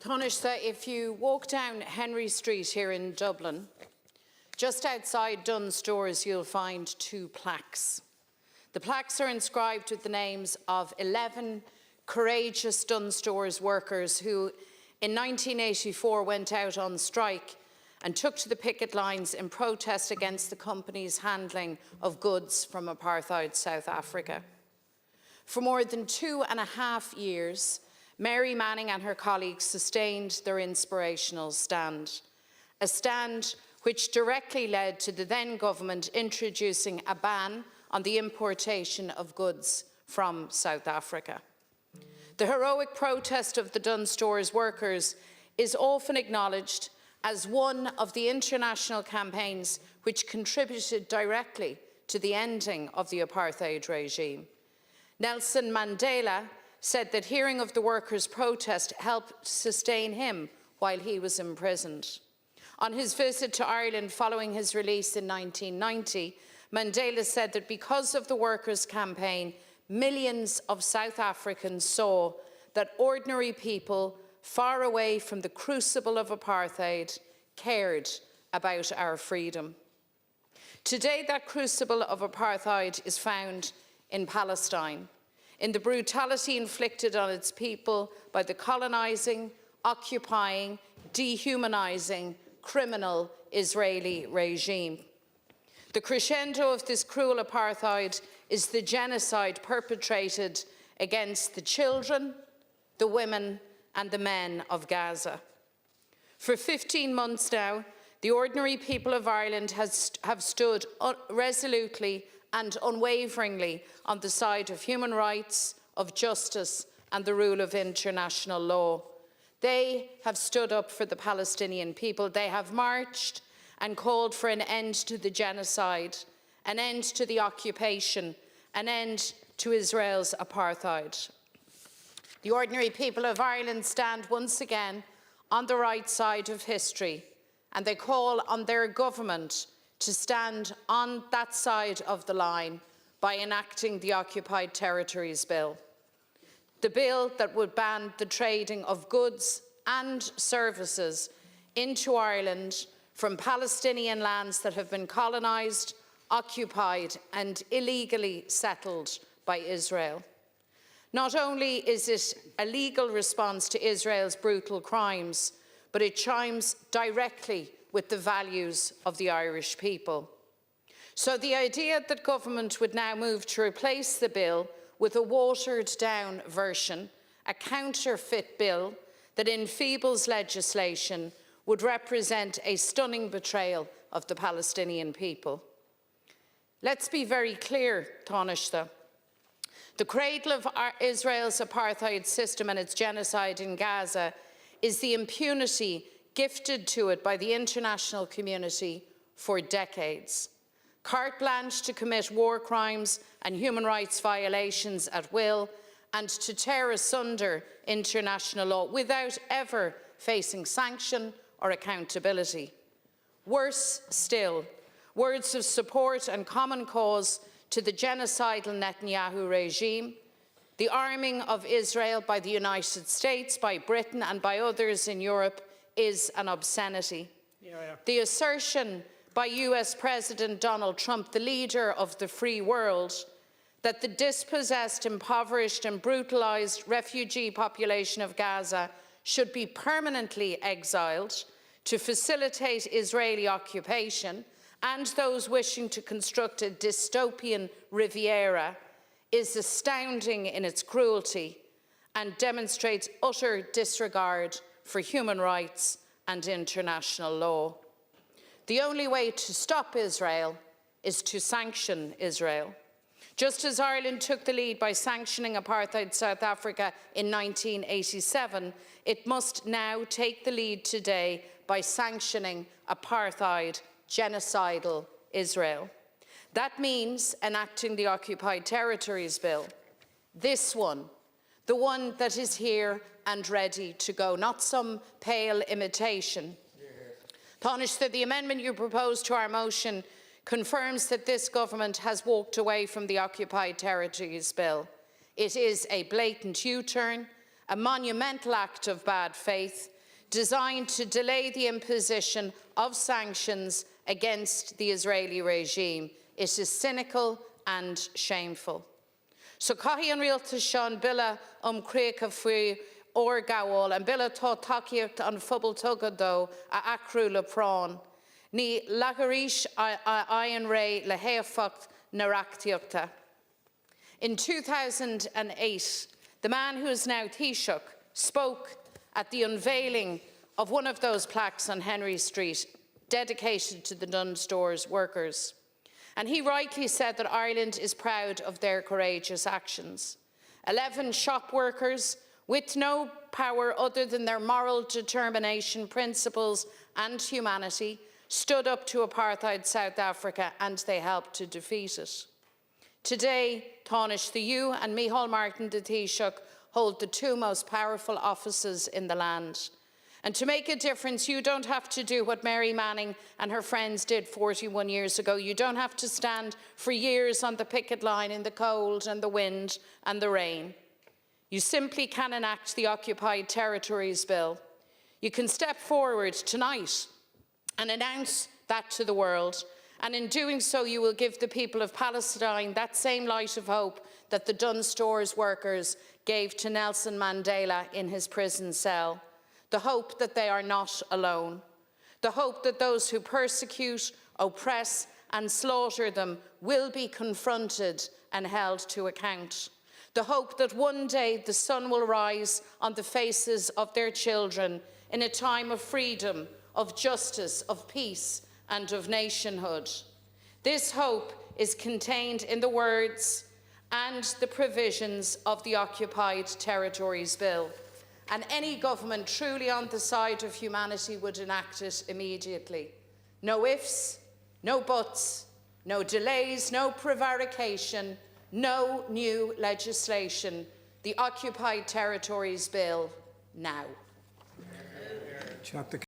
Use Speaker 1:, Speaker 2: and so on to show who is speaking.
Speaker 1: Taoiseach, if you walk down Henry Street here in Dublin, just outside Dunnes Stores you'll find two plaques. The plaques are inscribed with the names of 11 courageous Dunnes Stores workers who in 1984 went out on strike and took to the picket lines in protest against the company's handling of goods from apartheid South Africa. For more than 2.5 years, Mary Manning and her colleagues sustained their inspirational stand, a stand which directly led to the then government introducing a ban on the importation of goods from South Africa. The heroic protest of the Dunnes Stores workers is often acknowledged as one of the international campaigns which contributed directly to the ending of the apartheid regime. Nelson Mandela said that hearing of the workers' protest helped sustain him while he was imprisoned. On his visit to Ireland following his release in 1990, Mandela said that because of the workers' campaign, millions of South Africans saw that ordinary people far away from the crucible of apartheid cared about our freedom. Today, that crucible of apartheid is found in Palestine, in the brutality inflicted on its people by the colonising, occupying, dehumanising, criminal Israeli regime. The crescendo of this cruel apartheid is the genocide perpetrated against the children, the women and the men of Gaza. For 15 months now, the ordinary people of Ireland have stood resolutely and unwaveringly on the side of human rights, of justice and the rule of international law. They have stood up for the Palestinian people. They have marched and called for an end to the genocide, an end to the occupation, an end to Israel's apartheid. The ordinary people of Ireland stand once again on the right side of history, and they call on their government to stand on that side of the line by enacting the Occupied Territories Bill. The bill that would ban the trading of goods and services into Ireland from Palestinian lands that have been colonised, occupied and illegally settled by Israel. Not only is it a legal response to Israel's brutal crimes, but it chimes directly with the values of the Irish people. So the idea that government would now move to replace the bill with a watered-down version, a counterfeit bill that enfeebles legislation, would represent a stunning betrayal of the Palestinian people. Let's be very clear, Taoiseach. The cradle of Israel's apartheid system and its genocide in Gaza is the impunity gifted to it by the international community for decades. Carte blanche to commit war crimes and human rights violations at will, and to tear asunder international law without ever facing sanction or accountability. Worse still, words of support and common cause to the genocidal Netanyahu regime, the arming of Israel by the United States, by Britain and by others in Europe is an obscenity. The assertion by US President Donald Trump, the leader of the free world, that the dispossessed, impoverished and brutalised refugee population of Gaza should be permanently exiled to facilitate Israeli occupation, and those wishing to construct a dystopian Riviera, is astounding in its cruelty and demonstrates utter disregard for human rights and international law. The only way to stop Israel is to sanction Israel. Just as Ireland took the lead by sanctioning apartheid South Africa in 1987, it must now take the lead today by sanctioning apartheid, genocidal Israel. That means enacting the Occupied Territories Bill. This one, the one that is here and ready to go, not some pale imitation. Taoiseach, the amendment you propose to our motion confirms that this government has walked away from the Occupied Territories Bill. It is a blatant U-turn, a monumental act of bad faith, designed to delay the imposition of sanctions against the Israeli regime. It is cynical and shameful. So caithfí an rialtas seán billa críocha faoi or gabháil an billa tá tacaíocht an phobal tugadó a acrú le prán. Ní lagaríis an ré le héafacht na reachtaíochta. In 2008, the man who is now Taoiseach spoke at the unveiling of one of those plaques on Henry Street dedicated to the Dunnes Stores workers. And he rightly said that Ireland is proud of their courageous actions. 11 shop workers with no power other than their moral determination, principles and humanity stood up to apartheid South Africa, and they helped to defeat it. Today, Tánaiste, you and Micheál Martin de Taoiseach hold the two most powerful offices in the land. And to make a difference, you don't have to do what Mary Manning and her friends did 41 years ago. You don't have to stand for years on the picket line in the cold and the wind and the rain. You simply can enact the Occupied Territories Bill. You can step forward tonight and announce that to the world. And in doing so, you will give the people of Palestine that same light of hope that the Dunnes Stores workers gave to Nelson Mandela in his prison cell. The hope that they are not alone. The hope that those who persecute, oppress and slaughter them will be confronted and held to account. The hope that one day the sun will rise on the faces of their children in a time of freedom, of justice, of peace and of nationhood. This hope is contained in the words and the provisions of the Occupied Territories Bill. And any government truly on the side of humanity would enact it immediately. No ifs, no buts, no delays, no prevarication, no new legislation. The Occupied Territories Bill now.